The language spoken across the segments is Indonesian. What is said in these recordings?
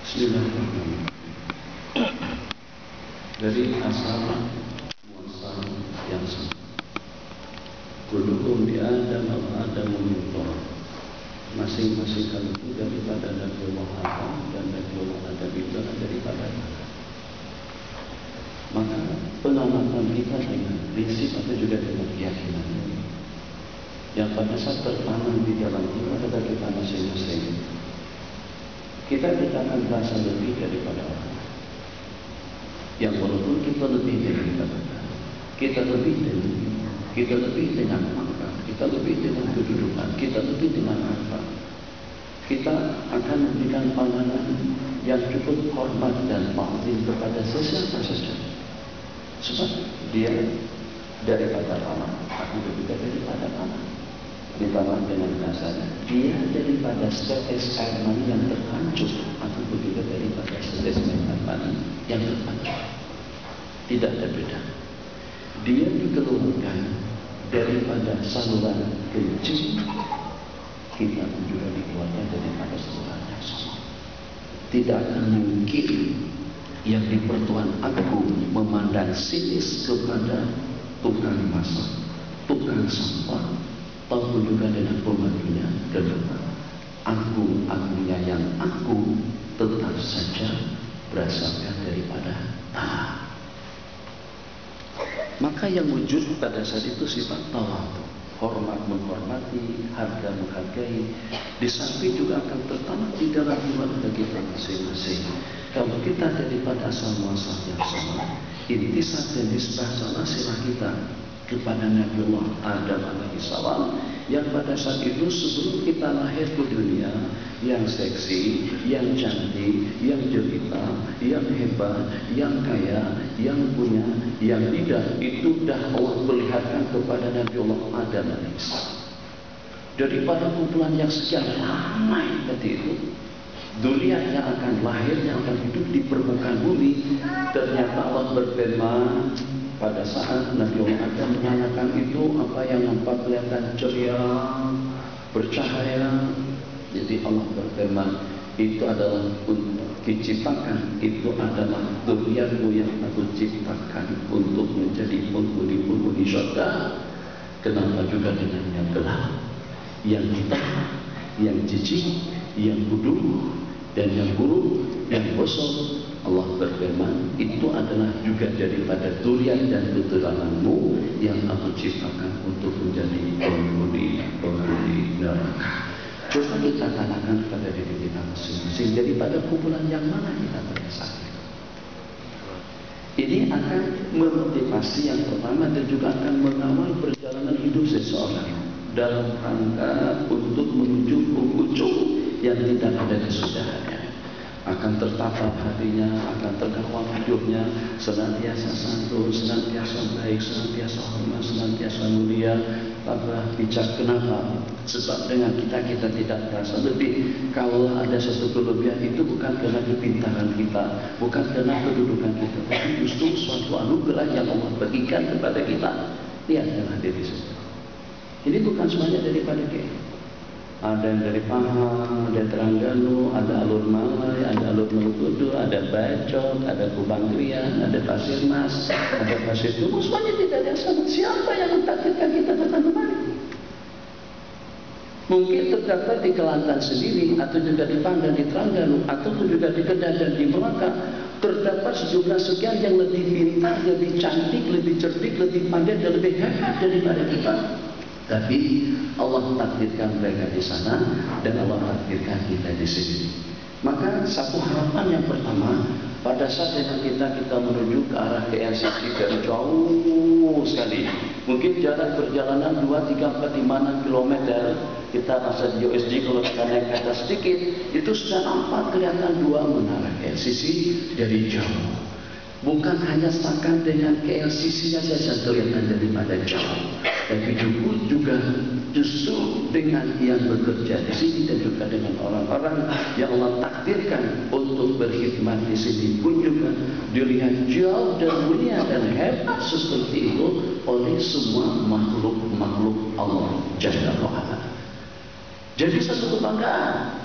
Bismillahirrahmanirrahim. Dari asal muasal yang sama. Kulluhum bi Adam wa Adamu min turab. Masing-masing kami itu daripada Nabi Allah Adam dan Nabi Allah Adam itu daripada tanah. Maka pengamatan kita dengan prinsip atau juga dengan keyakinan yang pada saat tertanam di dalam jiwa kita masing-masing, kita akan merasa lebih daripada orang. Yang walaupun kita lebih dengan kita lebih dengan pangkat, kita lebih dengan kedudukan, kita lebih dengan harta, kita akan memberikan pandangan yang cukup hormat dan ta'zim kepada sesiapa saja. Sebab dia daripada tanah, aku juga daripada tanah. Ditambah dengan bahasanya, dia daripada setetes air mani yang terhancur, aku juga daripada setetes air mani yang terhancur. Tidak ada beda. Dia dikeluarkan daripada saluran kencing, kita juga dikeluarkan daripada saluran yang sama. Tidak akan mungkin yang di pertuan aku memandang sinis kepada tukang masak, tukang sampah, tahu juga dengan pembantunya ke depan. Aku yang aku tetap saja berasalkan daripada tanah. Maka yang wujud pada saat itu sifat tawadhu, hormat menghormati, harga menghargai. Di samping juga akan tertanam di dalam jiwa kita masing-masing. Kalau kita daripada asal muasal yang sama, intisab dan nisbah silsilah kita kepada Nabi Allah Adam alaihissalam, yang pada saat itu sebelum kita lahir ke dunia, yang seksi, yang cantik, yang jelita, yang hebat, yang kaya, yang punya, yang tidak, itu dah Allah perlihatkan kepada Nabi Allah Adam alaihissalam. Daripada kumpulan yang sekian ramai tadi itu, dunia yang akan lahir, yang akan hidup di permukaan bumi, ternyata Allah berfirman pada saat Nabi Allah Adam menyalakan itu, apa yang nampak kelihatan ceria, bercahaya. Jadi Allah berfirman, itu adalah untuk diciptakan, itu adalah duniamu yang aku ciptakan untuk menjadi penghuni-penghuni syurga. Kenapa juga dengan yang gelap, yang hitam, yang jijik, yang bodoh, dan yang buruk, yang bosok? Allah berfirman, itu adalah juga daripada durian dan keturunanmu yang aku ciptakan untuk menjadi penghuni neraka. Coba kita tanyakan kepada diri kita masing-masing, daripada kumpulan yang mana kita berasal. Ini akan memotivasi yang pertama dan juga akan mengawal perjalanan hidup seseorang dalam rangka untuk menuju ujung yang tidak ada kesudahannya. Akan tertata hatinya, akan terkawal hidupnya, senantiasa santun, senantiasa baik, senantiasa hormat, senantiasa mulia, tabah, bijak. Kenapa? Sebab dengan kita tidak merasa lebih. Kalau ada sesuatu kelebihan itu bukan karena kepintaran kita, bukan karena kedudukan kita, tapi justru suatu anugerah yang Allah berikan kepada kita. Lihat yang hadir di situ. Ini bukan semuanya daripada kita. ada yang dari Pahang, ada Terengganu, ada Alur Malai, ada Alur Mengkudu, ada Bacot, ada Kubangkrian, ada Pasir Mas, ada Pasir Tubuh. Semuanya tidak ada yang sama. Siapa yang mentakdirkan kita datang kemari? Mungkin terdapat di Kelantan sendiri, atau juga di Pandan, di Terengganu, atau juga di Kedah dan di Melaka, terdapat sejumlah sekian yang lebih pintar, lebih cantik, lebih cerdik, lebih pandai, dan lebih hebat daripada kita. Tapi Allah takdirkan mereka di sana dan Allah takdirkan kita di sini. Maka satu harapan yang pertama, pada saat dengan kita menuju ke arah KLCC dari jauh sekali, mungkin jarak perjalanan 2, 3, 4, 5, 6 km, kita masa di USD kalau kita naik ke atas sedikit, itu sudah nampak kelihatan dua menara KLCC dari jauh. Bukan hanya setakat dengan KLCC-nya saja kelihatan daripada jauh, tapi juga justru dengan yang bekerja di sini dan juga dengan orang-orang yang Allah takdirkan untuk berkhidmat di sini pun juga dilihat jauh dan mulia dan hebat seperti itu oleh semua makhluk Allah Jalla wa'ala. Jadi satu kebanggaan.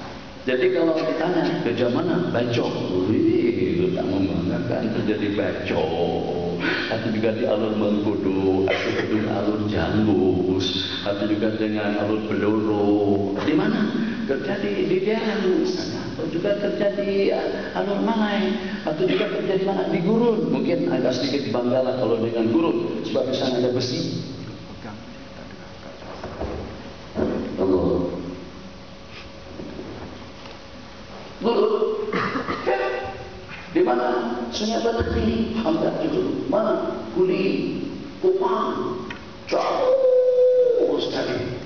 Jadi kalau ditanya kerja mana? Bacok. Wih, tak membanggakan terjadi bacok. Atau juga di Alur Mengkudu, atau di Alur Jambus, atau juga dengan Alur Beloro. Di mana? Terjadi di daerah misalnya. Atau juga terjadi Alur Malai, atau juga terjadi mana? Di Gurun. Mungkin agak sedikit banggalah kalau dengan Gurun, sebab di sana ada besi. Allah. Gurun, di mana? Sungai Balapi, Hamdat juga. Mana? Kuli, Kupang, jauh sekali.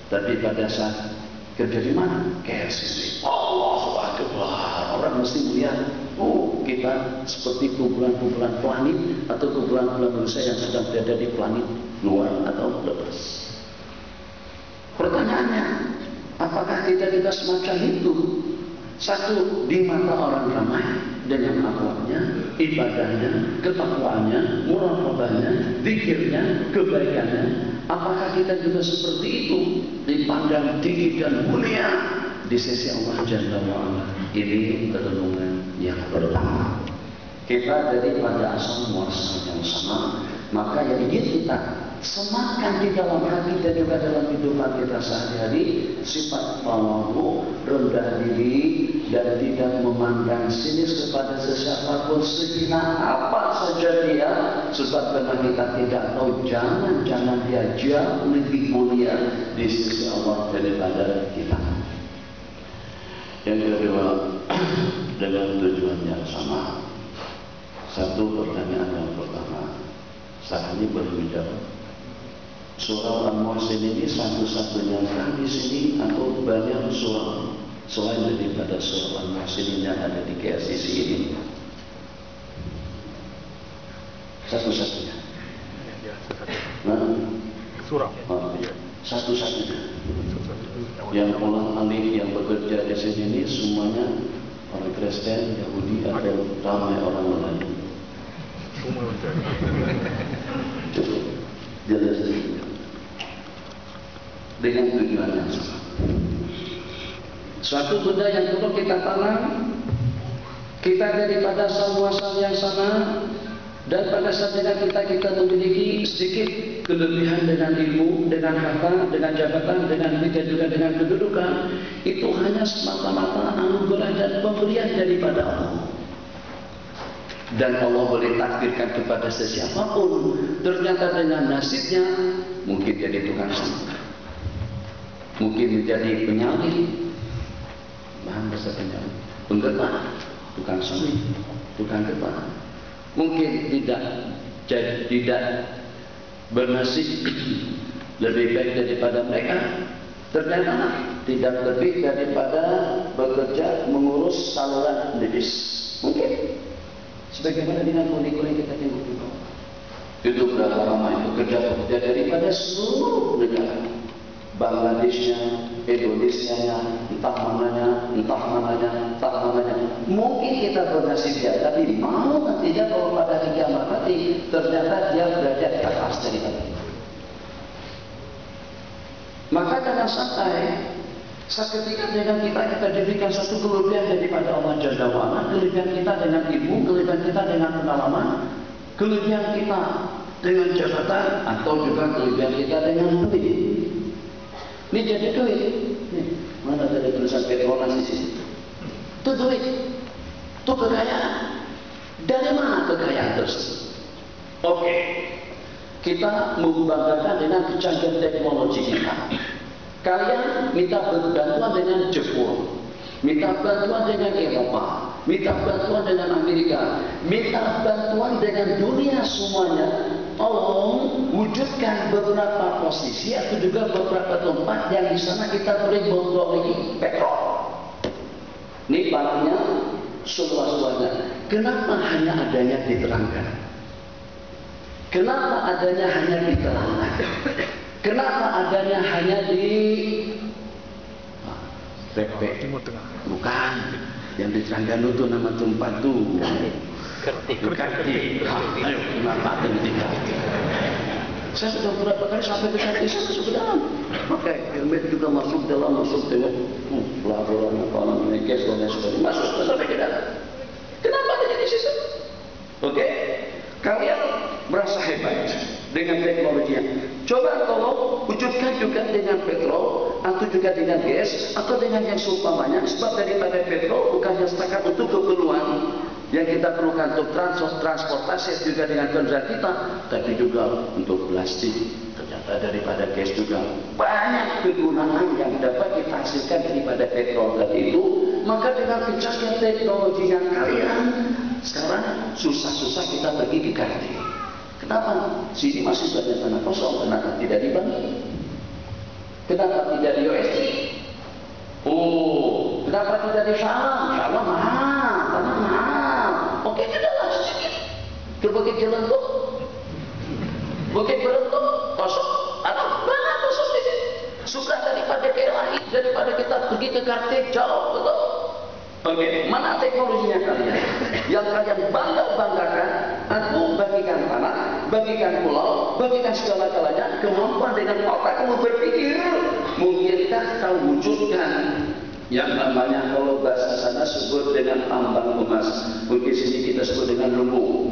Tapi pada saat kerja di mana? KLCC. Allahu Akbar. Orang mesti melihat, oh kita seperti kumpulan-kumpulan planet atau kumpulan-kumpulan manusia yang sedang berada di planet luar atau lepas. Pertanyaannya, apakah kita semacam itu? Satu, di mata orang ramai dengan akhlaknya, ibadahnya, ketakwaannya, muraqabahnya, zikirnya, kebaikannya. Apakah kita juga seperti itu dipandang tinggi dan mulia di sisi Allah Jalla wa'ala? Ini renungan yang pertama. Kita daripada asal muasal yang sama, maka yang ingin kita sematkan di dalam hati dan juga dalam kehidupan kita sehari-hari sifat tawadhu, rendah diri, dan tidak memandang sinis kepada sesiapapun sekina apa saja dia, sebab karena kita tidak tahu, jangan dia jauh lebih mulia di sisi Allah daripada kita. Yang kedua, dengan tujuan yang sama. Satu pertanyaan yang pertama, saat ini belum dijawab. Surah Al-Muhsin ini satu-satunya di sini atau banyak surah selain daripada surah Al-Muhsin yang ada di KLCC ini? Satu-satunya. Surah. Satu-satunya. Yang ulang alif yang bekerja di sini ini semuanya orang Kristen, Yahudi atau ramai orang Melayu. Cukup. Jelas dengan tujuan yang sama. Suatu benda yang perlu kita tanam, kita daripada asal-muasal yang sama, dan pada saat kita memiliki sedikit kelebihan dengan ilmu, dengan harta, dengan jabatan, dengan dan juga dengan kedudukan, itu hanya semata-mata anugerah dan pemberian daripada Allah. Dan Allah boleh takdirkan kepada sesiapapun. Ternyata dengan nasibnya mungkin jadi tukang sampah, mungkin menjadi penyalin, bahan bahasa penyalin, penggetah, tukang sampah, tukang getah. Mungkin tidak bernasib lebih baik daripada mereka. Ternyata tidak lebih daripada bekerja mengurus saluran medis. Mungkin sebagaimana dengan kulit-kulit kita tengok di bawah. Itu berapa lama itu kerja daripada seluruh negara. Bangladeshnya, Indonesia-nya, entah mananya. Mungkin kita bernasib ya, tapi mau nantinya kalau pada kiamat nanti ternyata dia berada di atas daripada. Maka jangan sampai Seketika dengan kita diberikan satu kelebihan daripada Allah Jalla wa'ala, kelebihan kita dengan ilmu, kelebihan kita dengan pengalaman, kelebihan kita dengan jabatan, atau juga kelebihan kita dengan duit. Ini jadi duit. Nih, mana tadi tulisan Petronas di sini? Itu duit, itu kekayaan. Dari mana kekayaan tersebut? Oke, kita membanggakan dengan kecanggihan teknologi kita. Kalian minta bantuan dengan Jepun, minta bantuan dengan Eropa, minta bantuan dengan Amerika, minta bantuan dengan dunia semuanya. Tolong wujudkan beberapa posisi atau juga beberapa tempat yang di sana kita boleh memperoleh petrol. Ini barangnya seluas-luasnya. Kenapa hanya adanya diterangkan? Kenapa adanya hanya diterangkan? Kenapa adanya hanya di Timur Tengah? Bukan. Yang diterangkan itu nama tempat tuh. Kerti. Ayo, kenapa ada di Kerti? Saya sudah beberapa kali sampai ke Kerti, saya masuk ke dalam. Oke, helmet juga masuk tengok. Laporan apa namanya, gas dan lain sebagainya. Masuk sampai ke dalam. Kenapa ada di situ? Oke, kalian merasa hebat dengan teknologinya. Coba tolong wujudkan juga dengan petrol atau juga dengan gas atau dengan yang seumpamanya. Sebab daripada petrol bukannya setakat untuk keperluan yang kita perlukan untuk transportasi juga dengan kendaraan kita, tapi juga untuk plastik. Ternyata daripada gas juga banyak kegunaan yang dapat kita hasilkan daripada petrol tadi itu. Maka dengan kecanggihan teknologinya kalian, sekarang susah-susah kita pergi ke Karti. Kenapa? Sini masih banyak tanah kosong. Kenapa tidak dibangun? Kenapa tidak di USD? Oh, kenapa tidak di Syam? Syam mahal, tanah mahal. Oke, tidaklah sedikit. Ke Bukit Jelentuk, Bukit Berentuk kosong. Atau mana kosong di sini? Sudah daripada lain, daripada kita pergi ke Karti jauh, betul? Oke, mana teknologinya kalian? Yang kalian banggakan, aku bagikan tanah, bagikan pulau, bagikan segala-galanya, kemampuan dengan otak kamu berpikir, mungkinkah kau wujudkan yang namanya kalau bahasa sana sebut dengan tambang emas, mungkin sini kita sebut dengan lumbung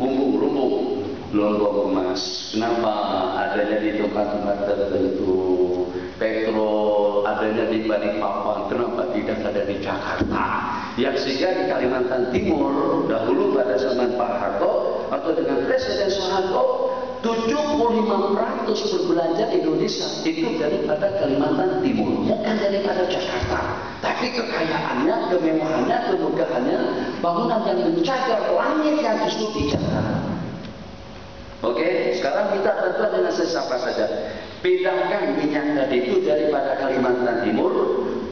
emas. Kenapa adanya di tempat-tempat tertentu? Petrol adanya di Balikpapan, kenapa tidak ada di Jakarta? Yang sehingga di Kalimantan Timur dahulu pada zaman Pak Harto atau dengan Presiden Soeharto 75% berbelanja Indonesia itu daripada Kalimantan Timur, bukan daripada Jakarta. Tapi kekayaannya, kemewahannya, kemegahannya, bangunan yang mencagar langit yang justru di Jakarta. Oke, sekarang kita bantuan dengan siapa saja. Bedakan minyak tadi itu daripada Kalimantan Timur.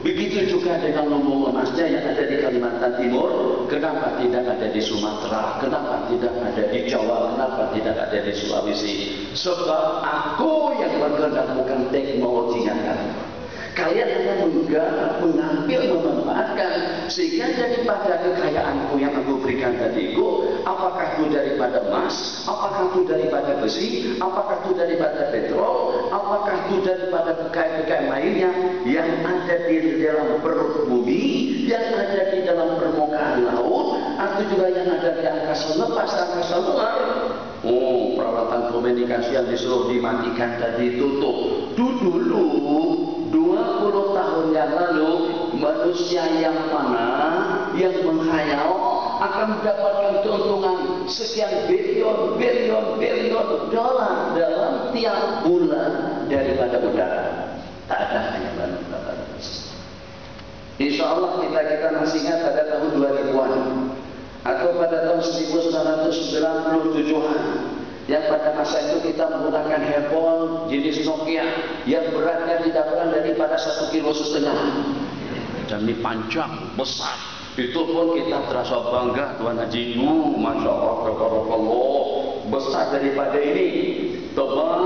Begitu juga dengan lumbung emasnya yang ada di Kalimantan Timur. Kenapa tidak ada di Sumatera? Kenapa tidak ada di Jawa? Kenapa tidak ada di Sulawesi? Sebab aku yang bergerak bukan teknologinya kan. Kalian hanya menggarap, mengambil, memanfaatkan. Sehingga daripada kekayaanku yang aku berikan tadi itu, apakah itu daripada emas, apakah itu daripada besi, apakah itu daripada petrol, apakah itu daripada kekayaan-kekayaan lainnya yang ada di dalam perut bumi, yang ada di dalam permukaan laut, atau juga yang ada di angkasa lepas, angkasa luar. Oh, peralatan komunikasi yang disuruh dimatikan tadi tutup. Dulu 20 tahun yang lalu manusia yang mana yang menghayal akan mendapatkan keuntungan sekian bilion dolar dalam tiap bulan daripada udara. Tak ada hayalan dapat. Insya Allah kita masih ingat pada tahun 2000-an atau pada tahun 1997-an. Yang pada masa itu kita menggunakan handphone jenis Nokia yang beratnya tidak kurang daripada 1,5 kilo. Dan ini panjang, besar. Itu pun kita terasa bangga Tuan Haji. Masya Allah, besar daripada ini. Tebal,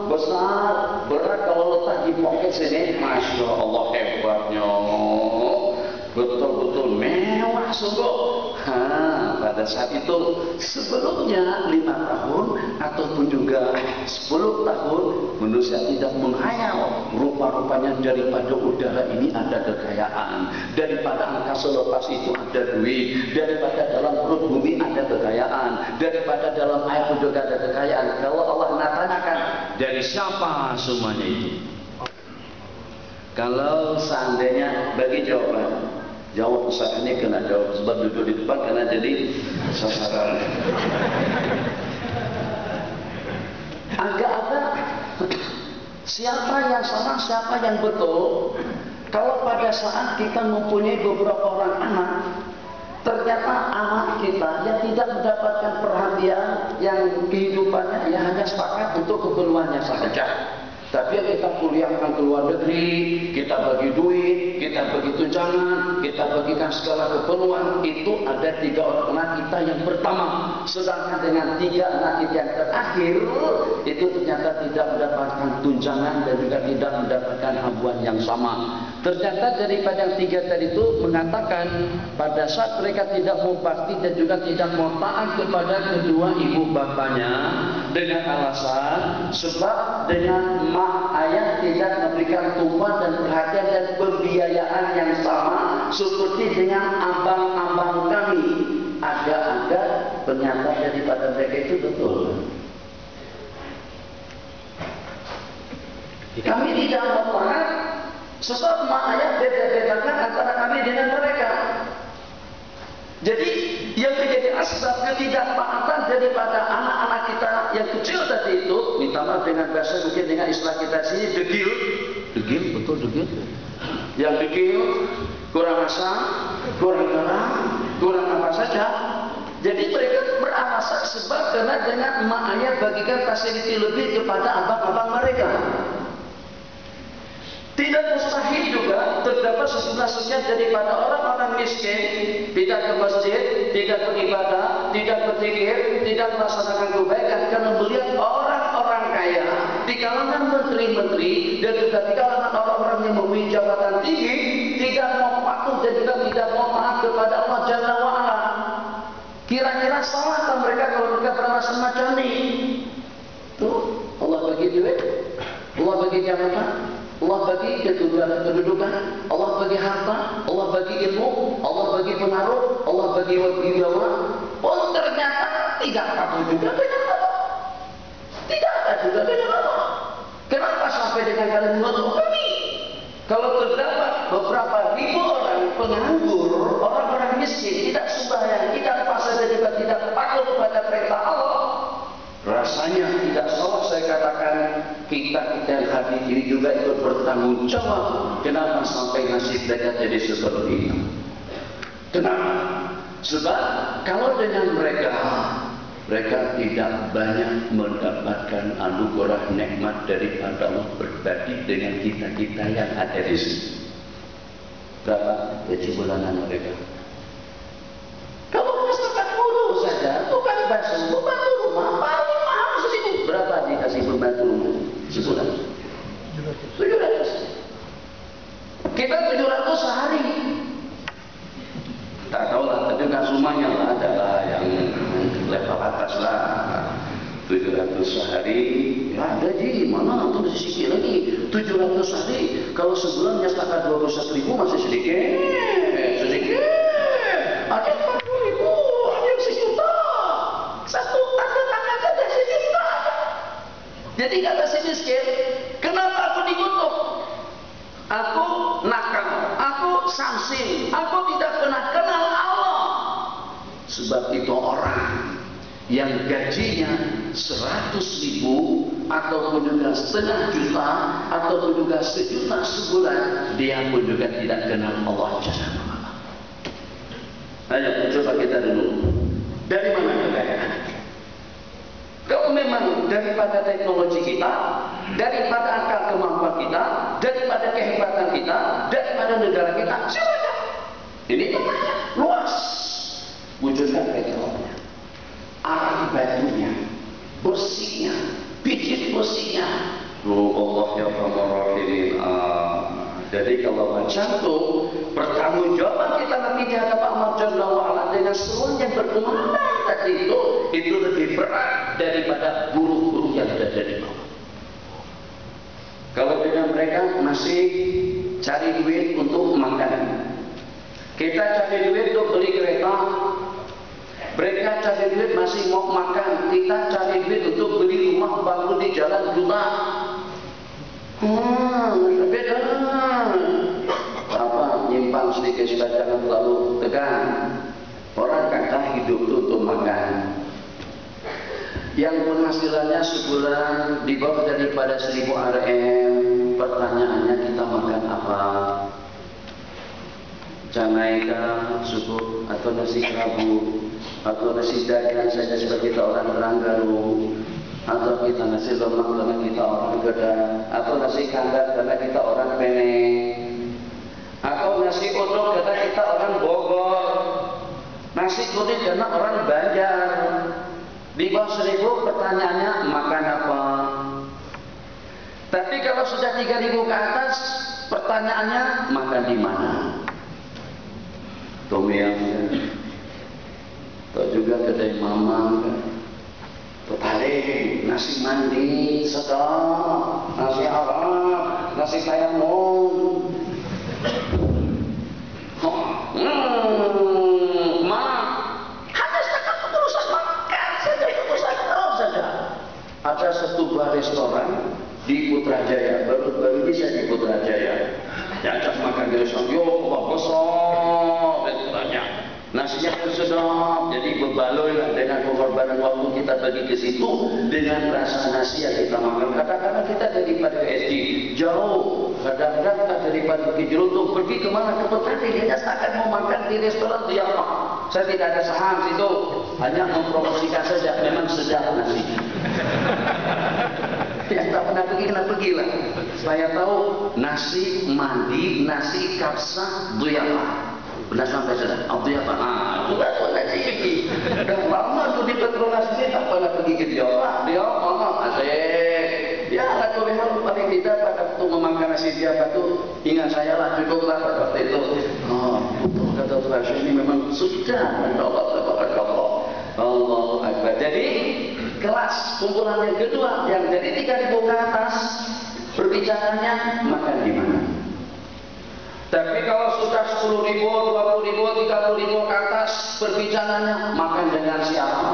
besar, berat kalau letak di poket sini. Masya Allah, hebatnya. Betul-betul mewah sungguh. Pada saat itu sebelumnya 5 tahun ataupun juga 10 tahun manusia tidak menghayal rupa-rupanya daripada udara ini ada kekayaan, daripada angkasa lepas itu ada duit, daripada dalam perut bumi ada kekayaan, daripada dalam air pun juga ada kekayaan. Kalau Allah tanyakan dari siapa semuanya itu? Kalau seandainya bagi jawaban, jawab Ustaz ini kena jawab sebab duduk di depan karena jadi sasaran. Agak-agak siapa yang salah, siapa yang betul? Kalau pada saat kita mempunyai beberapa orang anak, ternyata anak kita yang tidak mendapatkan perhatian, yang kehidupannya ya hanya sepakat untuk keperluannya saja. Tapi yang kita kuliahkan ke luar negeri, kita bagi duit, kita bagi tunjangan, kita bagikan segala keperluan, itu ada 3 orang anak kita yang pertama. Sedangkan dengan 3 anak kita yang terakhir, itu ternyata tidak mendapatkan tunjangan dan juga tidak mendapatkan habuan yang sama. Ternyata daripada yang 3 tadi itu mengatakan pada saat mereka tidak mau bakti dan juga tidak mau taat kepada kedua ibu bapaknya dengan alasan sebab dengan ayah tidak memberikan tumpah dan perhatian dan pembiayaan yang sama seperti dengan abang-abang kami. Agak-agak ternyata daripada mereka itu betul. Kami tidak mau taat sebab mak ayah beda-bedakan antara kami dengan mereka. Jadi yang menjadi asbab ketidaktaatan daripada anak-anak kita yang kecil tadi itu, minta maaf dengan bahasa mungkin dengan istilah kita sini, degil, betul degil. Yang degil, kurang asam, kurang garam, kurang apa saja. Jadi mereka beralasan sebab karena dengan emak ayah bagikan fasiliti lebih kepada abang-abang mereka. Tidak mustahil juga terdapat sejumlah sekian daripada orang-orang miskin tidak ke masjid, tidak beribadah, tidak berzikir, tidak melaksanakan kebaikan karena melihat orang-orang kaya di kalangan menteri-menteri dan juga di kalangan orang-orang yang mempunyai jabatan tinggi tidak mau patuh dan juga tidak mau taat kepada Allah Jalla wa'ala. Kira-kira salahkah mereka kalau mereka beralasan macam ini? Tuh, Allah bagi duit, Allah bagi jabatan, Allah bagi kedudukan, Allah bagi harta, Allah bagi ilmu, Allah bagi pengaruh, Allah bagi wibawa. Pun ternyata tidak patuh juga dengan Allah. Tidak ada juga dengan Allah. Kenapa sampai dengan kalian menutup kami? Kalau terdapat beberapa ribu orang penganggur, orang-orang miskin, tidak sembahyang, tidak puasa dan juga tidak patuh kepada perintah Allah, rasanya tidak salah saya katakan kita yang hadir ini juga ikut bertanggung jawab. Kenapa sampai nasib mereka jadi seperti ini? Kenapa? Sebab kalau dengan mereka tidak banyak mendapatkan anugerah nikmat daripada Allah berbagi dengan kita-kita yang ada di sini. Berapa gaji bulanan mereka? Kalau masyarakat buruh saja, tukang bakso, pembantu rumah, paling mahal 1.000. Berapa dikasih pembantu rumah sebulan? 700. Kita 700 sehari. Tak tahu lah, tapi kan semuanya lah adalah yang level atas lah. 700 sehari, ya ada di mana untuk disisiki lagi 700 sehari. Kalau sebulannya setakat 21.000 masih sedikit. Ada 40.000, ada yang 1 juta. Satu tanda tangan saja 1 juta. Jadi kata si miskin, kenapa aku dikutuk? Aku nakal, aku samsin, aku tidak pernah kenal Allah. Sebab itu orang yang gajinya 100.000 ataupun juga 1,5 juta ataupun juga 1 juta sebulan, dia pun juga tidak kenal Allah Jalla wa'ala. Ayo coba kita dulu, dari mana kekayaan? Kalau memang daripada teknologi kita, daripada akal kemampuan kita, daripada kehebatan kita, daripada negara kita, silakan. Ini banyak, luas. Wujudkan petrolnya, arang batunya, besinya, biji besinya. Allah ya Rahman. Jadi kalau macam itu, pertanggungjawaban kita nanti di hadapan Allah Jalla wa'ala dengan seruan yang berkumandang tadi itu lebih berat daripada buruh-buruh yang ada di masih cari duit untuk makan. Kita cari duit untuk beli kereta. Mereka cari duit masih mau makan. Kita cari duit untuk beli rumah baru di jalan juta. Beda. Apa nyimpang sedikit supaya jangan terlalu tegang. Orang kata hidup itu untuk makan. Yang penghasilannya sebulan di bawah daripada 1000 Rm. Pertanyaannya kita makan apa? Jamaika, suku, atau nasi kerabu, atau nasi dagang saja seperti kita orang Teranggaru, atau kita nasi lemak karena kita orang Gedang, atau nasi kandar karena kita orang Peneng, atau nasi uduk karena kita orang Bogor, nasi kuning karena orang Banjar. Di bawah 1000 pertanyaannya makan apa? Tapi kalau sudah 3000 ke atas pertanyaannya makan di mana? Tom yum kan? Atau juga kedai mamang kan? Petale, nasi mandi, sedap, nasi Arab, nasi tayammum. Hanya setakat urusan makan saja, urusan Arab saja. Ada satu buah restoran di Putrajaya, baru-baru bisa di Putrajaya. Diajak makan di restoran, yo, besar restorannya. Nasinya pun sedap, jadi berbaloi lah dengan pengorbanan waktu kita bagi ke situ dengan rasa nasi yang kita makan. Kadang-kadang kita daripada SD jauh, kadang-kadang kita daripada ke Jerutung pergi kemana ke Petani, dia setakat mau makan di restoran itu ya Allah. Saya tidak ada saham situ, hanya mempromosikan saja, memang sedap nasi. Yang tak pernah pergi, kena pergilah. Saya tahu nasi mandi, nasi kapsa, duyapa. Benar sampai sudah, Abdiyapa. Sudah nasi ini. Dah lama tu di Petronas ini tak pernah pergi ke dia. Dia mana asyik. Ya, aku lihat paling tidak pada waktu memakan nasi dia tu ingat saya lah cukuplah pada waktu itu. Betul kata Tuhan ini memang sudah Allah. Allahu Akbar. Jadi kelas kumpulan yang kedua yang dari 3000 ke atas berbicaranya makan di mana. Tapi kalau sudah 10.000, 20.000, 30.000 ke atas berbicaranya makan dengan siapa?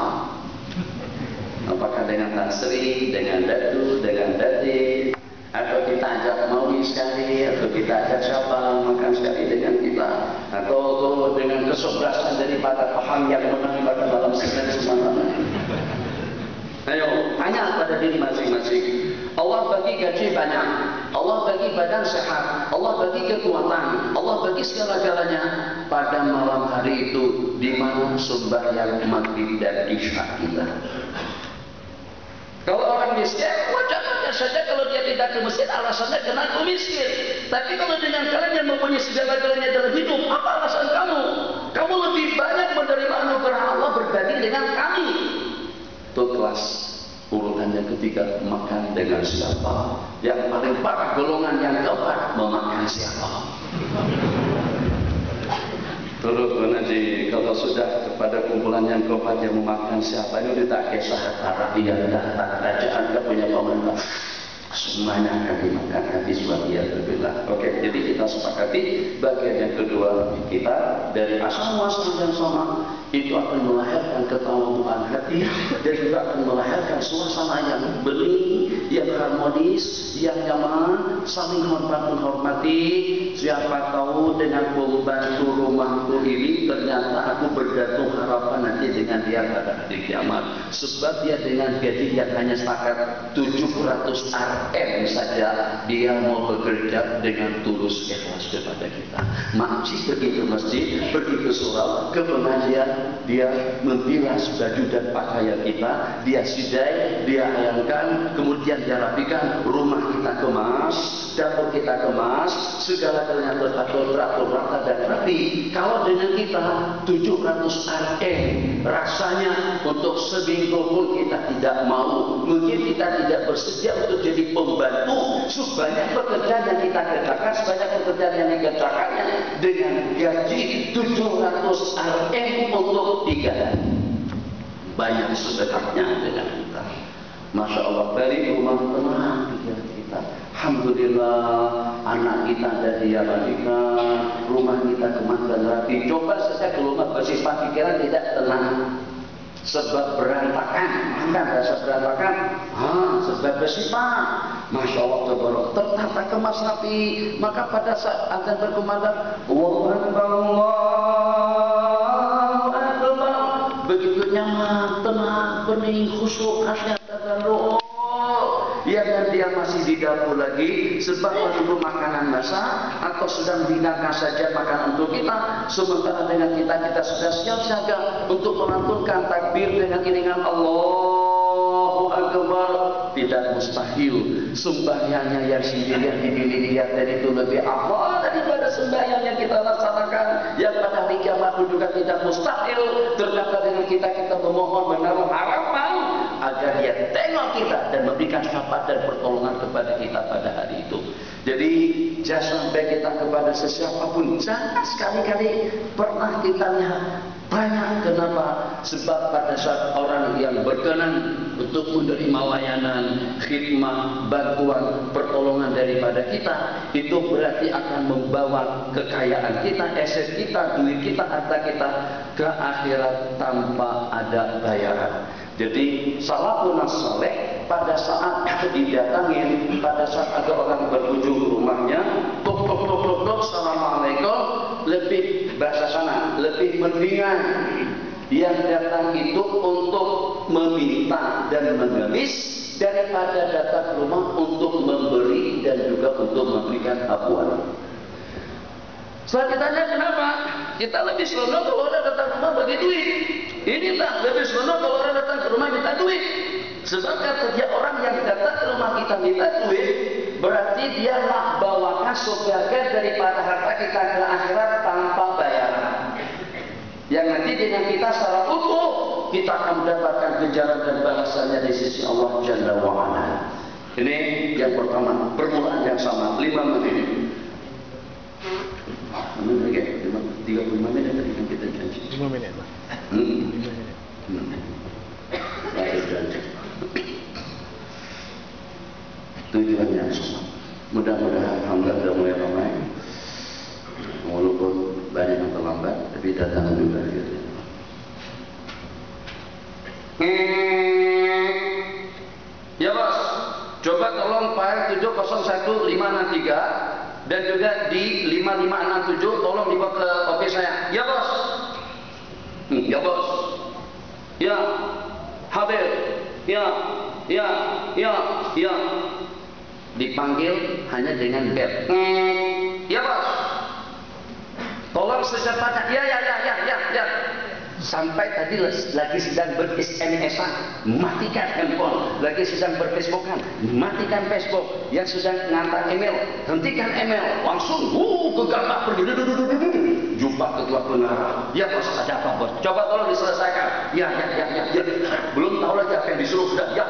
Apakah dengan Tan Sri, dengan Datu, dengan Dadi, atau kita ajak Mauli sekali, atau kita ajak siapa makan sekali dengan kita, atau dengan kesebelasan daripada paham yang menang pada dalam segala kesempatan. Ayo, tanya pada diri masing-masing. Allah bagi gaji banyak, Allah bagi badan sehat, Allah bagi kekuatan, Allah bagi segala-galanya. Pada malam hari itu, di mana sembahyang maghrib dan isya kita? Kalau orang miskin, wajarnya saja kalau dia tidak ke masjid, alasannya karena aku miskin. Tapi kalau dengan kalian yang mempunyai segala-galanya dalam hidup, apa alasan kamu? Kamu lebih banyak menerima anugerah Allah berbanding dengan kami. Itu kelas urutannya ketiga, makan dengan siapa. Yang paling parah golongan yang keempat, memakan siapa. Terus nanti kalau sudah kepada kumpulan yang keempat yang memakan siapa, ini tidak kisah Arabian, tak kerajaan, tak punya pemerintah. Semuanya akan dimakan habis bagian berbeda. Oke, jadi kita sepakati bagian yang kedua kita dari asal muasal yang sama itu akan melahirkan ketawaduan hati dan juga akan melahirkan suasana yang bening, yang harmonis, yang nyaman, saling hormat menghormati. Siapa tahu dengan pembantu rumahku ini ternyata aku bergantung harapan nanti dengan dia pada hari kiamat. Sebab dia dengan gaji yang hanya setakat 700 RM saja, dia mau bekerja dengan tulus ikhlas kepada kita. Makcik pergi ke masjid, pergi ke surau, ke pengajian, dia membilas baju dan pakaian kita, dia sidai, dia ayamkan, kemudian dia rapikan, rumah kita kemas, dapur kita kemas, segala-galanya teratur rata dan rapi. Kalau dengan kita 700 RM, rasanya untuk seminggu pun kita tidak mau. Mungkin kita tidak bersedia untuk jadi pembantu. Sebanyak pekerjaan yang kita kerjakan, sebanyak pekerjaan yang dikerjakannya dengan gaji 700 RM untuk 3 hari. Banyak sedekahnya dengan kita. Masya Allah, dari rumah tenang ya kita. Alhamdulillah anak kita ada di Amerika, rumah kita kemasan rapi. Coba saja ke rumah bersifat pikiran tidak tenang. Sebab berantakan, mana rasa berantakan? Sebab bersifat. Masya Allah tertata kemas rapi. Maka pada saat azan berkumandang, Allahu Akbar, Allahu Akbar, begitu nyaman, tenang, bening, khusyuk, khasyat, tadarruh. Yang dia masih di dapur lagi, sebab menunggu makanan masak atau sedang dihidangkan saja makanan untuk kita. Sementara dengan kita sudah siap siaga untuk melantunkan takbir dengan iringan Allahu Akbar. Tidak mustahil sembahyangnya yang sendirian dilihat itu lebih afdal daripada sembahyang yang kita laksanakan yang pada hari kiamat juga tidak mustahil. Ternyata dengan kita memohon menaruh harapan agar dia tengok kita dan memberikan syafaat dan pertolongan kepada kita pada hari itu. Jadi jangan sampai kita kepada sesiapapun, jangan sekali-kali pernah kita lihat banyak. Kenapa? Sebab pada saat orang yang berkenan untuk menerima layanan, khidmah, bantuan, pertolongan daripada kita, itu berarti akan membawa kekayaan kita, aset kita, duit kita, harta kita ke akhirat tanpa ada bayaran. Jadi salafun saleh pada saat didatangin, pada saat ada orang berkunjung ke rumahnya, tok tok tok tok tok, assalamualaikum, lebih bahasa sana, lebih mendingan yang datang itu untuk meminta dan mengemis daripada datang ke rumah untuk memberi dan juga untuk memberikan apuan. Setelah ditanya kenapa, kita lebih seronok kalau orang datang ke rumah bagi duit. Ini tak lebih seronok kalau orang datang ke rumah minta duit. Sebab kata dia, orang yang datang ke rumah kita minta duit, berarti dia nak bawakan sebagian daripada harta kita ke akhirat tanpa bayaran. Yang nanti dengan kita secara utuh kita akan mendapatkan ganjaran dan balasannya di sisi Allah Jalla wa'ala. Ini yang pertama, permulaan yang sama, 5 menit. 35 menit tadi kan kita janji. 5 menit, Pak. 5 menit. Saya janji. Tujuan yang sama. Mudah-mudahan alhamdulillah sudah mulai ramai. Walaupun banyak yang terlambat, tapi datang juga gitu. Ya bos, coba tolong file 7015663 dan juga di 5567 tolong dibawa ke office saya. Ya bos. Ya bos. Ya. Hadir. Ya. Dipanggil hanya dengan bel. Ya bos. Tolong secepatnya. Ya. Sampai tadi lagi sedang ber-SMS-an, matikan handphone. Lagi sedang ber-Facebookan, matikan Facebook. Yang sedang ngantar email, hentikan email. Langsung gegabah pergi. Jumpa ketua pengarah. Ya bos, ada apa bos? Coba tolong diselesaikan. Ya. Belum tahu lagi apa yang disuruh sudah. Ya.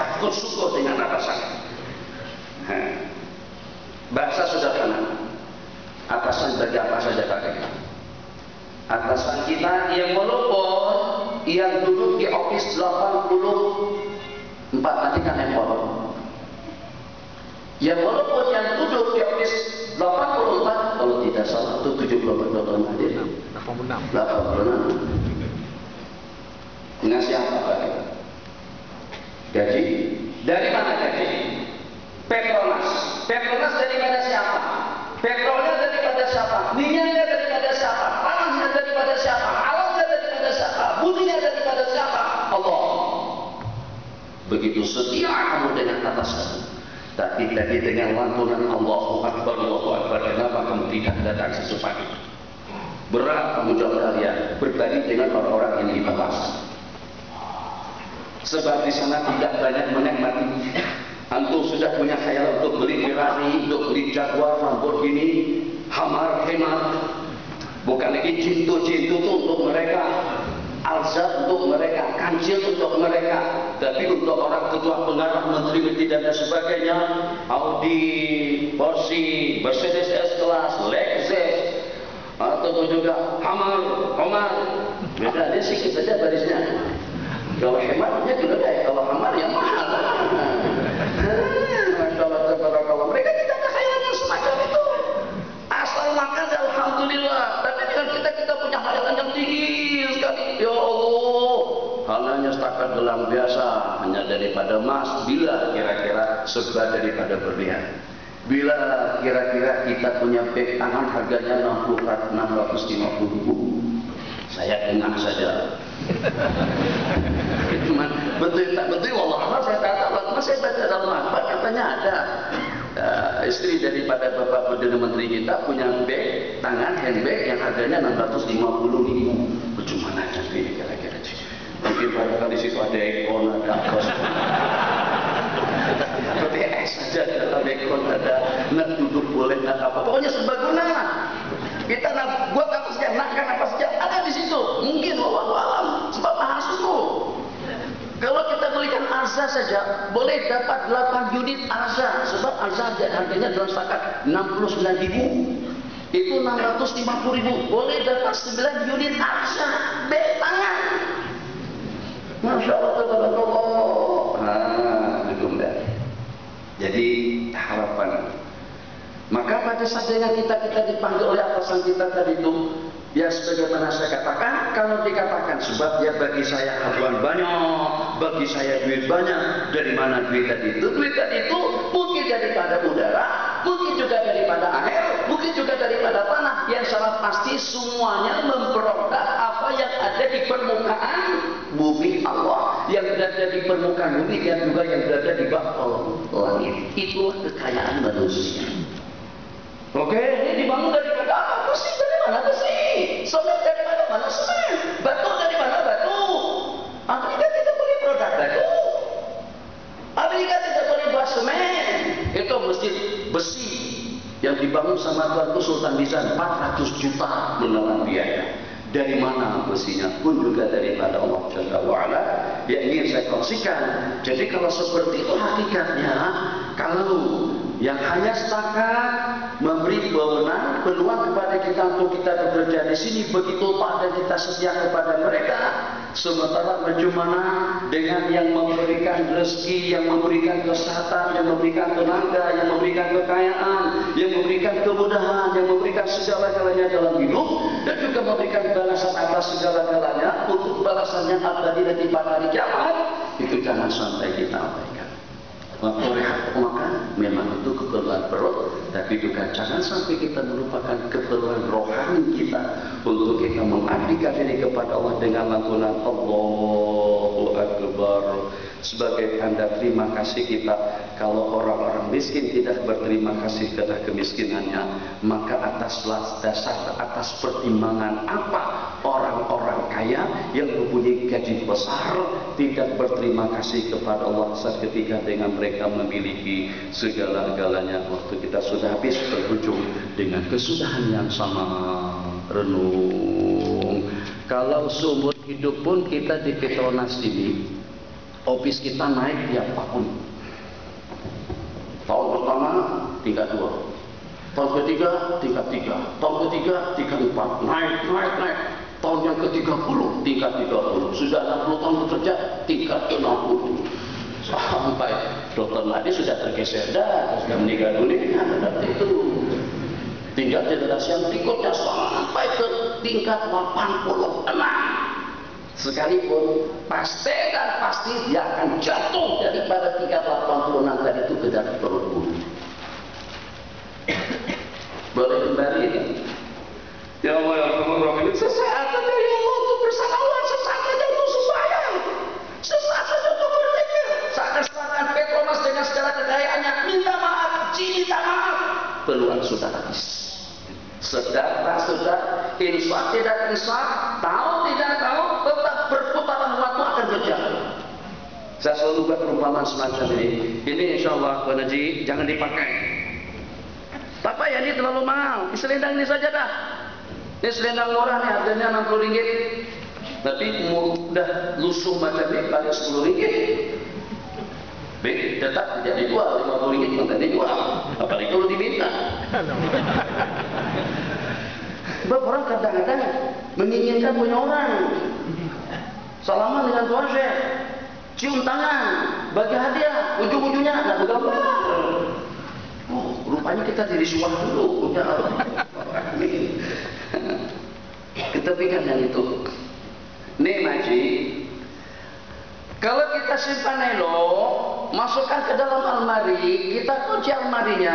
Takut syukur dengan atasan. Bahasa sederhana. Atasan bagi apa saja pakai. Atasan kita yang walaupun yang duduk di office 84 nanti kan handphone. Yang walaupun yang duduk di office 84 kalau tidak salah itu 70 orang hadir. 86. Dengan siapa Pak? Gaji. Dari mana gaji? Petronas. Petronas daripada siapa? Petrolnya daripada siapa? Minyaknya daripada siapa? Tanahnya daripada siapa? Alamnya daripada siapa? Buminya daripada siapa? Allah. Begitu setia kamu dengan atasan. Tapi tadi dengan lantunan Allahu Akbar, kenapa kamu tidak datang secepatnya? Berat tanggung jawab kalian berbanding dengan orang-orang yang di bawah. Sebab di sana tidak banyak menikmati. Antum sudah punya khayal untuk beli Ferrari, untuk beli Jaguar, Lamborghini, Hammer, bukan lagi cintu itu untuk mereka, Alza untuk mereka, Kancil untuk mereka. Tapi untuk orang ketua pengarah, menteri dan sebagainya, Audi, Porsche, Mercedes S-Class, Lexus, atau juga Hummer, beda dia sedikit saja barisnya. Kalau hematnya juga deh, kalau Hummer yang mahal. daripada emas? Bila kira-kira seberat daripada berlian? Bila kira-kira kita punya beg tangan harganya 650 ribu? Saya dengar saja. Cuman betul tak betul, wallah saya tak tahu. Mas saya baca dalam apa katanya ada istri daripada Bapak Perdana Menteri kita punya beg tangan handbag yang harganya 650 ribu. Bagaimana ini kira-kira? Mungkin barangkali di situ ada ekon, ada apa? BTS saja dalam ekon ada, nak duduk boleh, nak apa? Pokoknya serbaguna lah. Kita nak buat apa saja, nakkan apa saja ada di situ. Mungkin wallahu alam sebab mahal suku. Kalau kita belikan arza saja boleh dapat 8 unit arza, sebab arza harganya dalam setakat 69 ribu. Itu 650 ribu boleh dapat 9 unit arza beg tangan. Masya Allah, tabarakallah. Jadi harapan. Maka pada saat dengan kita dipanggil oleh atasan kita tadi itu, ya sebagaimana saya katakan, kalau dikatakan sebab ya bagi saya haluan banyak, bagi saya duit banyak, dari mana duit tadi itu? Duit tadi itu mungkin daripada udara, mungkin juga daripada air, mungkin juga daripada tanah. Yang salah pasti semuanya memperoleh apa yang ada di permukaan bumi Allah, yang berada di permukaan bumi dan juga yang berada di bawah langit. Itulah kekayaan manusia. Oke, ini dibangun daripada apa? Besi dari mana besi? Semen dari mana semen? Batu dari mana batu? Amerika tidak boleh produk batu. Amerika tidak boleh buat semen. Itu masjid besi yang dibangun sama Tuanku Sultan Nizam 400 juta menelan biaya. Dari mana besinya? Pun juga daripada Allah Jalla wa'ala yang ingin saya kongsikan. Jadi kalau seperti itu hakikatnya, kalau yang hanya setakat memberi wewenang peluang kepada kita untuk kita bekerja di sini begitu Pak dan kita setia kepada mereka, sementara bagaimana dengan yang memberikan rezeki, yang memberikan kesehatan, yang memberikan tenaga, yang memberikan kekayaan, yang memberikan kemudahan, yang memberikan segala-galanya dalam hidup, dan juga memberikan balasan atas segala-galanya untuk balasannya abadi nanti pada hari kiamat, itu jangan sampai kita abaikan. Waktu rehat makan memang itu keperluan perut, tapi juga jangan sampai kita melupakan keperluan rohani kita untuk kita mengabdikan diri kepada Allah dengan lantunan Allahu Akbar sebagai tanda terima kasih kita. Kalau orang-orang miskin tidak berterima kasih karena kemiskinannya, maka atas dasar atas pertimbangan apa orang-orang kaya yang mempunyai gaji besar tidak berterima kasih kepada Allah saat ketika dengan mereka memiliki segala-galanya. Waktu kita sudah habis berujung dengan kesudahan yang sama. Renung. Kalau seumur hidup pun kita di Petronas ini, office kita naik tiap tahun. Tahun pertama 32, tahun ketiga 33, tahun ketiga 34, naik. Tahun yang ke-30 tingkat 30, sudah 60 tahun bekerja tingkat 60. Sampai dokter Madi sudah tergeser dah, sudah meninggal dunia, itu tinggal generasi yang berikutnya sampai ke tingkat 86. Sekalipun pasti dia akan jatuh daripada tingkat 86 tadi itu ke dalam perut bumi. Boleh kembali kan? Ya Allah, ya Allah, sesaat saja ya Allah untuk bersalawat, sesaat saja untuk sembahyang, sesaat saja untuk berzikir. Seakan-akan Petronas dengan segala kekayaannya minta maaf, minta maaf, peluang sudah habis. Sedar tak sedar, insaf tidak insaf, tahu tidak tahu, tetap berputaran waktu akan berjalan. Saya selalu buat perumpamaan semacam ini. Ini insya Allah Tuan Haji jangan dipakai. Papa ya ini terlalu mahal. Selendang ini saja dah. Ini selendang murah nih, harganya 60 ringgit. Tapi udah lusuh macam ini paling 10 ringgit. Tetap tidak dijual, 50 ringgit pun tidak dijual. Apalagi kalau diminta. Sebab orang kadang-kadang menginginkan punya orang. Salaman dengan tuan Syekh, cium tangan, bagi hadiah, ujung-ujungnya nggak bergambar. Oh, rupanya kita dirisuah dulu. Punya kita pikirkan yang itu. Nih Maji, Kalau kita simpan elok, masukkan ke dalam almari, kita kunci almarinya,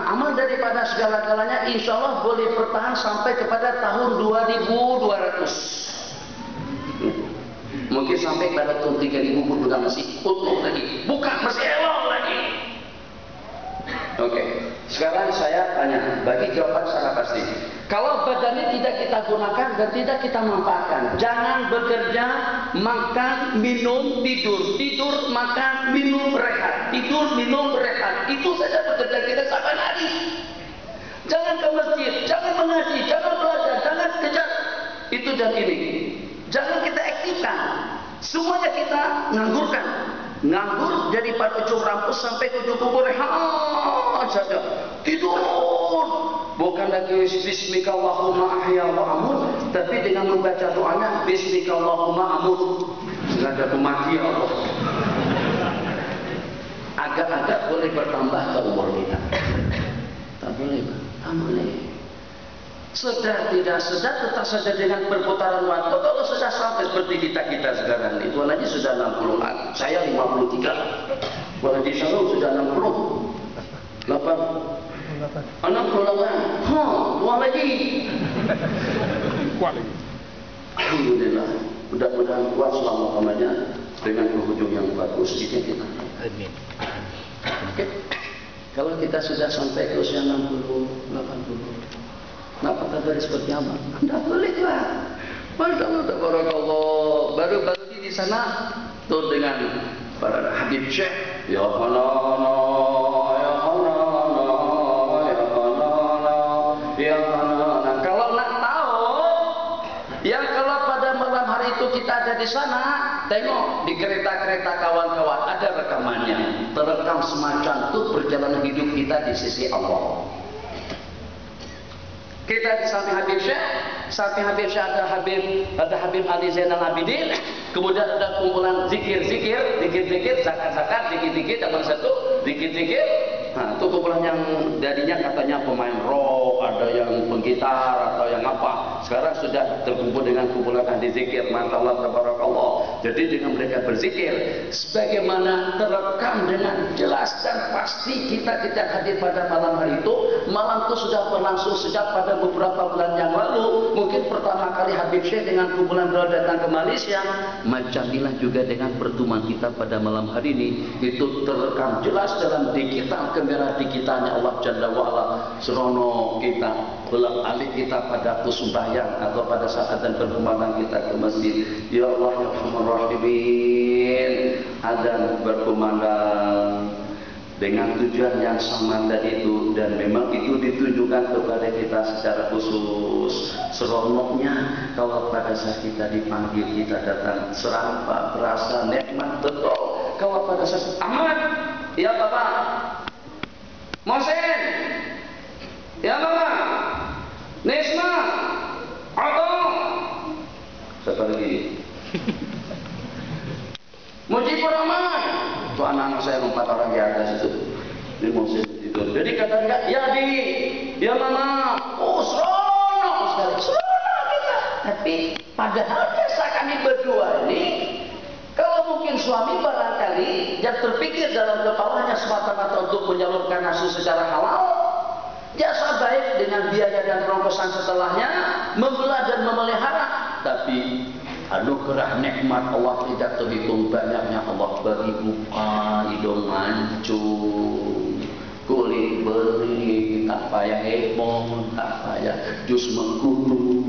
amal daripada segala-galanya insya Allah boleh bertahan sampai kepada tahun 2200. Mungkin sampai pada tahun 3000 pun juga masih utuh lagi, bukan masih elok lagi. Oke, sekarang saya tanya, bagi jawaban secara pasti. Kalau badannya tidak kita gunakan dan tidak kita manfaatkan, jangan bekerja, makan, minum, tidur, tidur, makan, minum, rehat, tidur, minum, rehat. Itu saja bekerja kita sampai hari. Jangan ke masjid, jangan mengaji, jangan belajar, jangan kejar itu dan ini. Jangan kita aktifkan. Semuanya kita nganggurkan. Nganggur jadi pada ujung rambut sampai ke ujung kubur saja. Tidur. Bukan lagi bismika Allahumma ahya wa amut, tapi dengan membaca doanya bismika Allahumma amut. Sengaja mati ya Allah. Agak-agak boleh bertambah ke umur kita. Tak boleh, tak boleh. Sedar tidak sedar tetap saja dengan perputaran waktu. Kalau sudah sampai seperti kita sekarang ini, tuan haji sudah 60-an, saya 53, tuan haji Syarul sudah 68, 68, tuan haji. Kuat lagi. Alhamdulillah, mudah-mudahan kuat selama-lamanya dengan penghujung yang bagus ini kita. Amin. Oke. Kalau kita sudah sampai ke usia 60, 80. Kenapa tak dari seperti apa? Tidak boleh lah. Masya Allah, tabarakallah. Baru-baru di sana tuh dengan para Habib Syekh. Ya Hanana, ya Hanana, ya Hanana, ya Hanana. Kalau nak tahu, yang kalau pada malam hari itu kita ada di sana, tengok di kereta-kereta kawan-kawan ada rekamannya. Terekam semacam itu perjalanan hidup kita di sisi Allah. Kita di samping Habib Syekh, ada Habib Ali Zainal Abidin, kemudian ada kumpulan zikir-zikir, zakat-zakat, zikir-zikir, dalam satu zikir-zikir. Nah, itu kumpulan yang jadinya katanya pemain rock, ada yang penggitar atau yang apa. Sekarang sudah terkumpul dengan kumpulan ahli zikir, masya-Allah tabarakallah. Jadi dengan mereka berzikir, sebagaimana terekam dengan jelas dan pasti kita tidak hadir pada malam hari itu. Malam itu sudah berlangsung sejak pada beberapa bulan yang lalu. Mungkin pertama kali Habib Syekh dengan kumpulan beliau datang ke Malaysia. Macamilah juga dengan pertemuan kita pada malam hari ini. Itu terekam jelas dalam digital, kamera digitalnya Allah Jalla wa'ala. Serono kita belak alik kita pada waktu sembahyang atau pada saat dan perkembangan kita ke masjid. Ya Allah ya Rahman adzan berkumandang dengan tujuan yang sama tadi itu, dan memang itu ditujukan kepada kita secara khusus. Seronoknya kalau pada saat kita dipanggil kita datang, serapa berasa nikmat betul. Kalau pada saat Ahmad, ya Bapak, Mohsen, ya Mama, Nisma, Atau, siapa lagi? Mujibur Rahman. Itu anak-anak saya 4 orang di atas itu. Ini Mohsen itu. Jadi katanya, ya Di, ya Mama, oh seronok sekali, seronok kita. Tapi padahal biasa kami berdua ini, kalau mungkin suami barangkali yang terpikir dalam kepalanya semata-mata untuk menyalurkan nafsu secara halal, jasa baik dengan biaya dan rongkosan setelahnya, membelah dan memelihara. Tapi anugerah nikmat Allah tidak terhitung banyaknya. Allah beri buka, hidung mancung, kulit beri, tak payah heboh, tak payah jus mengkudu.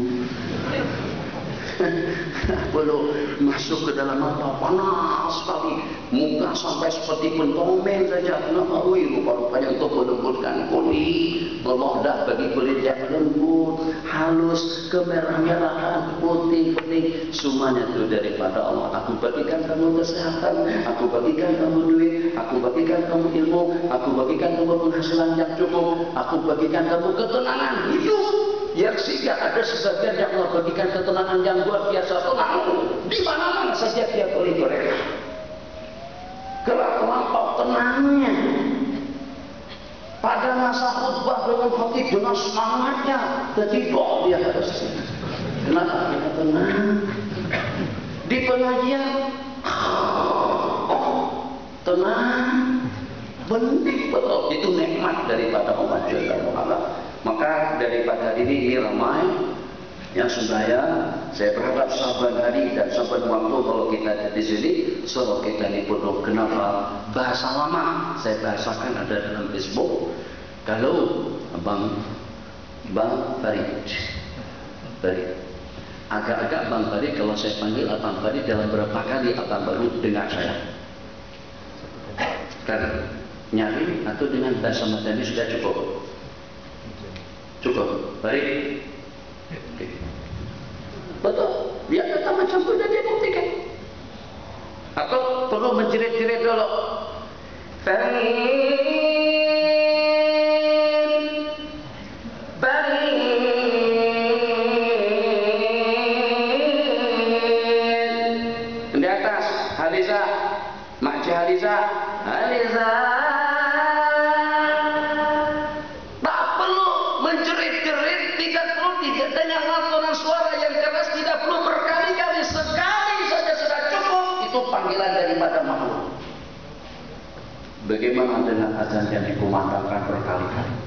Belum masuk ke dalam mata, panas sekali, muka sampai seperti pentomen saja. Kenapa? Rupa-rupanya untuk melembutkan kulit. Allah dah bagi kulit yang lembut, halus, kemerah-merahan, putih, bening, semuanya itu daripada Allah. Aku bagikan kamu kesehatan, aku bagikan kamu duit, aku bagikan kamu ilmu, aku bagikan kamu penghasilan yang cukup, aku bagikan kamu ketenangan hidup. Yang sehingga ada sebagian yang Allah bagikan ketenangan yang luar biasa, tenang di mana-mana saja dia boleh mereka. Kelak terlampau tenangnya. Pada masa khutbah dengan hati, dengan semangatnya, tertidur dia harus. Kenapa kita tenang? Di pengajian, tenang, bening betul. Itu nikmat daripada Allah Jalla wa'ala. Maka daripada ini ramai yang saya berharap saban hari dan saban waktu kalau kita ada di sini, suara kita ini penuh. Kenapa? Bahasa lama saya bahasakan ada dalam Facebook. Kalau Bang Farid, agak-agak Bang Farid, kalau saya panggil Abang Farid dalam berapa kali Abang baru dengar saya? Kan nyari atau dengan bahasa Madani sudah cukup? Cukup, Farid. Okay. Betul, biar kata macam itu dan dia buktikan. Atau perlu menjerit-jerit dulu. Di atas, Haliza, Makci Haliza. Tak perlu menjerit-jerit, tidak dengan lantunan suara yang keras, tidak perlu berkali-kali, sekali saja sudah cukup. Itu panggilan daripada makhluk. Bagaimana dengan azan yang dikumandangkan berkali-kali?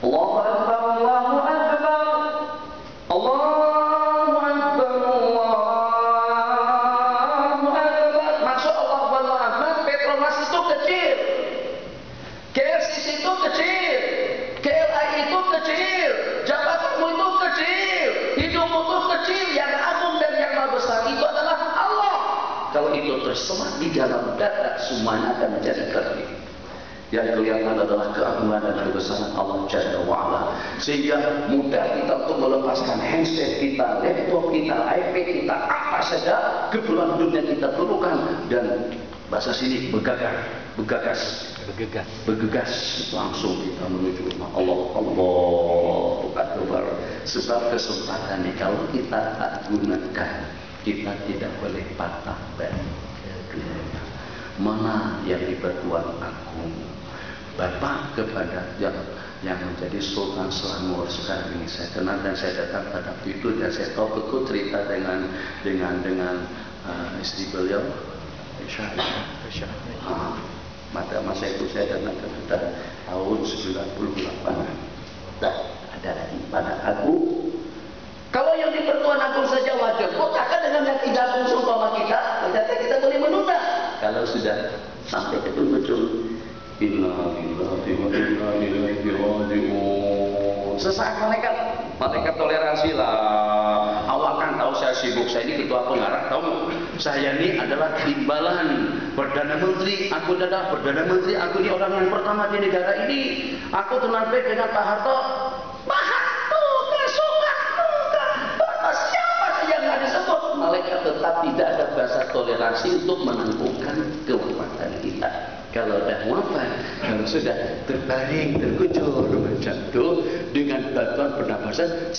Allahu Akbar, Allahu Akbar, Allahu Akbar, Allahu Akbar. Maksud Allahu Akbar, Petronas itu kecil, KLCC itu kecil, KLI itu kecil, jabatanmu itu kecil, hidupmu itu kecil. Yang agung dan yang maha besar itu adalah Allah. Kalau itu tersemat di dalam dada, semuanya akan menjadi kecil. Yang kelihatan adalah keagungan dan kebesaran Allah Jalla wa'ala. Sehingga mudah kita untuk melepaskan handset kita, laptop kita, iPad kita, apa saja keperluan hidup yang kita perlukan, dan bahasa sini bergegas langsung kita menuju rumah Allah. Allahu Akbar. Sebab kesempatan ini kalau kita tak gunakan, kita tidak boleh patah dan mana yang dipertuan agung Bapak kepada yang menjadi Sultan Selangor sekarang ini. Saya kenal dan saya datang pada itu dan saya tahu betul cerita dengan istri beliau Aisyah. Masa itu saya datang pada tahun 98. Ada lagi pada aku. Kalau yang di Pertuan Agung saja wajar, takkan dengan yang tidak agung seumpama kita, ternyata kita boleh menunda. Kalau sudah sampai ke ujung, innalillahi wa inna ilaihi raji'un. Sesaat malaikat toleransi lah. Awak kan tahu saya sibuk, saya ini ketua pengarah, tahu saya ini adalah timbalan Perdana Menteri, aku adalah Perdana Menteri, aku ini orang yang pertama di negara ini. Aku tunangan dengan Pak Harto. Malaikat tetap tidak ada bahasa toleransi untuk menangguhkan kewafatan kita. Kalau dah wafat, kalau sudah terbaring, terkucur macam itu dengan bantuan pernapasan,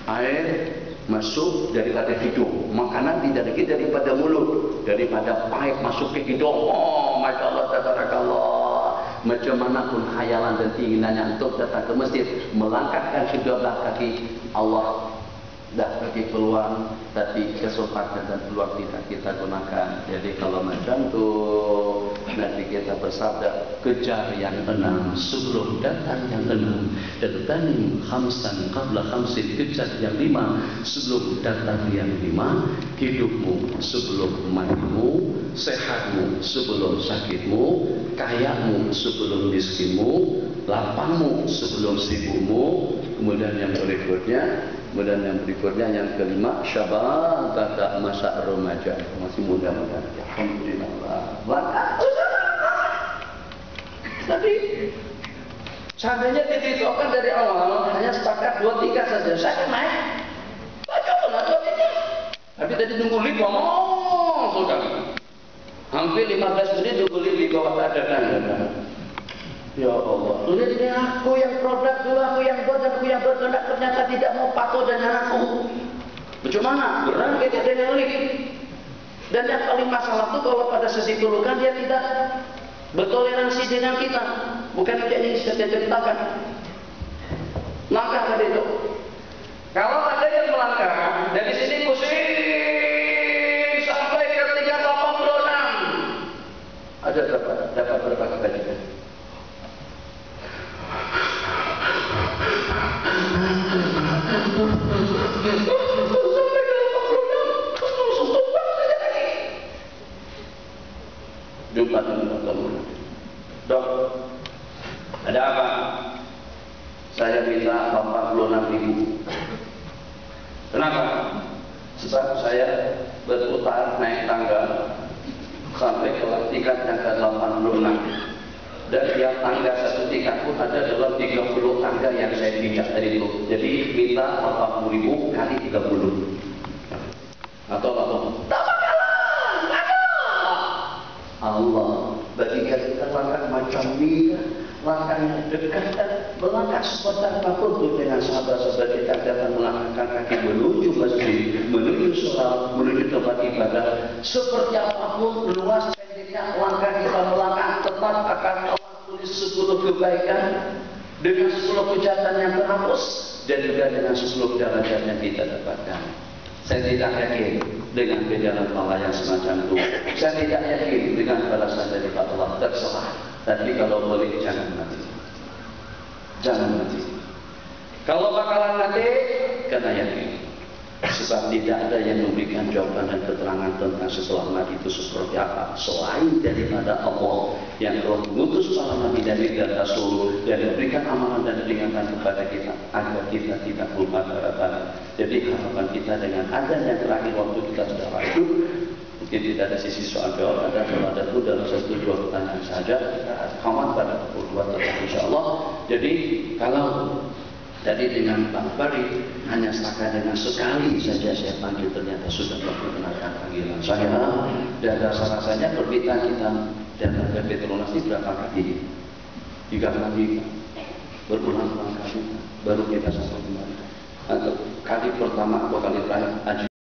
air masuk daripada hidung, makanan tidak lagi daripada mulut, daripada pipe masuk ke hidung. Oh, masya Allah, tabarakallah. Macam mana pun khayalan dan keinginannya untuk datang ke masjid, melangkahkan kedua kaki, Allah dah bagi peluang, tapi kesempatan dan peluang tidak kita gunakan. Jadi kalau macam tu nanti kita bersabda, kejar yang 6 sebelum datang yang 6, dan tanim khamsan qabla khamsin, kejar yang 5 sebelum datang yang 5. Hidupmu sebelum matimu, sehatmu sebelum sakitmu, kayamu sebelum miskinmu, lapangmu sebelum sibukmu. Kemudian yang berikutnya yang kelima, syababaka, masa remaja, masih muda-muda. Alhamdulillah. Tapi seandainya dititipkan dari awal hanya sepakat 2-3 saja, saya akan naik. Coba 2-3. Tapi tadi nunggu lift, sudah. Hampir 15 menit nunggu lift di bawah ada. Ya Allah, ini aku yang produk dulu, aku yang buat, aku yang berkehendak, ternyata tidak mau patuh dengan aku. Bagaimana? Berat kita dengan lift. Dan yang paling masalah itu kalau pada sesi tulukan dia tidak bertoleransi dengan kita. Bukan yang saya ceritakan. Langkah tadi itu. Kalau ada yang melangkah dari sini pusing sampai ke 3 berjumpa dengan bertemu. Dok, ada apa? Saya minta 86.000. Kenapa? Sebab saya berputar naik tangga sampai ke tingkat yang ke-86. Dan tiap tangga satu tingkat pun ada dalam 30 tangga yang saya pijak tadi itu. Jadi minta 80.000 kali 30. Atau tak bakalan, Allah bagikan kita langkah macam ini, langkah yang dekat dan melangkah sebentar apapun dengan sahabat-sahabat kita datang melangkahkan kaki menuju masjid, menuju sholat, menuju tempat ibadah. Seperti apapun luas pendeknya langkah kita melangkah, tetap akan Allah tulis 10 kebaikan dengan 10 kejahatan yang terhapus dan juga dengan 10 derajat yang kita dapatkan. Saya tidak yakin dengan berjalan pahala yang semacam itu. Saya tidak yakin dengan balasan dari Allah. Terserah. Tapi kalau boleh jangan mati. Jangan mati. Kalau bakalan mati, kena yakin. Sebab tidak ada yang memberikan jawaban dan keterangan tentang setelah mati itu seperti apa selain daripada Allah yang telah mengutus para nabi dan rasul dan memberikan amalan dan peringatan kepada kita agar kita tidak lupa harapan. Jadi harapan kita dengan adanya terakhir waktu kita secara hidup mungkin tidak ada sisi soal jawab, ada kalau ada itu dalam 1-2 pertanyaan saja kita khamat pada pukul 2 tetap insyaAllah. Jadi kalau tadi dengan Pak Bari hanya setakat dengan sekali saja saya panggil ternyata sudah memperkenalkan panggilan saya dan rasa-rasanya permintaan kita dan harga Petronas ini berapa kali? 3 kali berulang-ulang kali baru kita sampai kembali. Atau kali pertama atau kali terakhir Haji